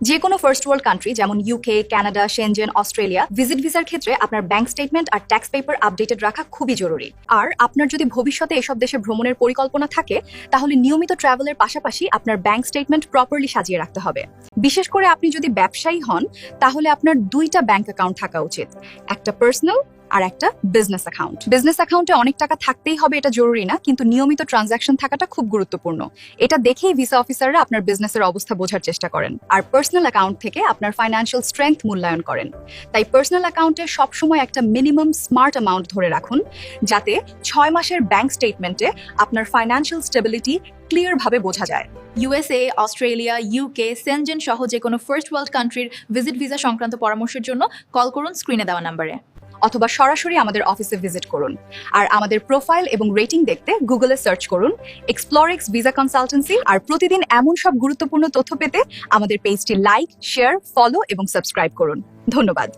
যে কোনো first world country যেমন UK, Canada, Schengen, Australia visit ভিসার ক্ষেত্রে আপনার ব্যাংক স্টেটমেন্ট আর ট্যাক্স পেপার আপডেটেড রাখা খুবই জরুরি। আর আপনার যদি ভবিষ্যতে এসব দেশে ভ্রমণের পরিকল্পনা থাকে তাহলে নিয়মিত ট্রাভেলের পাশাপাশি আপনার ব্যাংক স্টেটমেন্ট প্রপারলি সাজিয়ে রাখতে হবে। বিশেষ করে আপনি যদি ব্যবসায়ী হন তাহলে আপনার দুইটা ব্যাংক অ্যাকাউন্ট থাকা উচিত, একটা পার্সোনাল আর একটা বিজনেস অ্যাকাউন্ট। বিজনেস অ্যাকাউন্টে অনেক টাকা থাকতেই হবে এটা জরুরি না, কিন্তু নিয়মিত ট্রানজাকশন থাকাটা খুব গুরুত্বপূর্ণ। এটা দেখেই ভিসা অফিসাররা আপনার বিজনেসের অবস্থা বোঝার চেষ্টা করেন। আর পার্সোনাল অ্যাকাউন্ট থেকে আপনার ফাইন্যান্সিয়াল স্ট্রেংথ মূল্যায়ন করেন। তাই পার্সোনাল অ্যাকাউন্টে সবসময় একটা মিনিমাম স্মার্ট অ্যামাউন্ট ধরে রাখুন, যাতে 6 মাসের ব্যাংক স্টেটমেন্টে আপনার ফাইন্যান্সিয়াল স্টেবিলিটি ক্লিয়ারভাবে বোঝা যায়। ইউএসএ, অস্ট্রেলিয়া, ইউকে, সেনজেন সহ যে কোনো ফার্স্ট ওয়ার্ল্ড কান্ট্রির ভিজিট ভিসা সংক্রান্ত পরামর্শের জন্য কল করুন স্ক্রিনে দেওয়া নম্বরে, অথবা সরাসরি আমাদের অফিসে ভিজিট করুন। আর আমাদের প্রোফাইল এবং রেটিং দেখতে গুগলে সার্চ করুন এক্সপ্লোরেক্স ভিসা কনসালটেন্সি। আর প্রতিদিন এমন সব গুরুত্বপূর্ণ তথ্য পেতে আমাদের পেজটি লাইক, শেয়ার, ফলো এবং সাবস্ক্রাইব করুন। ধন্যবাদ।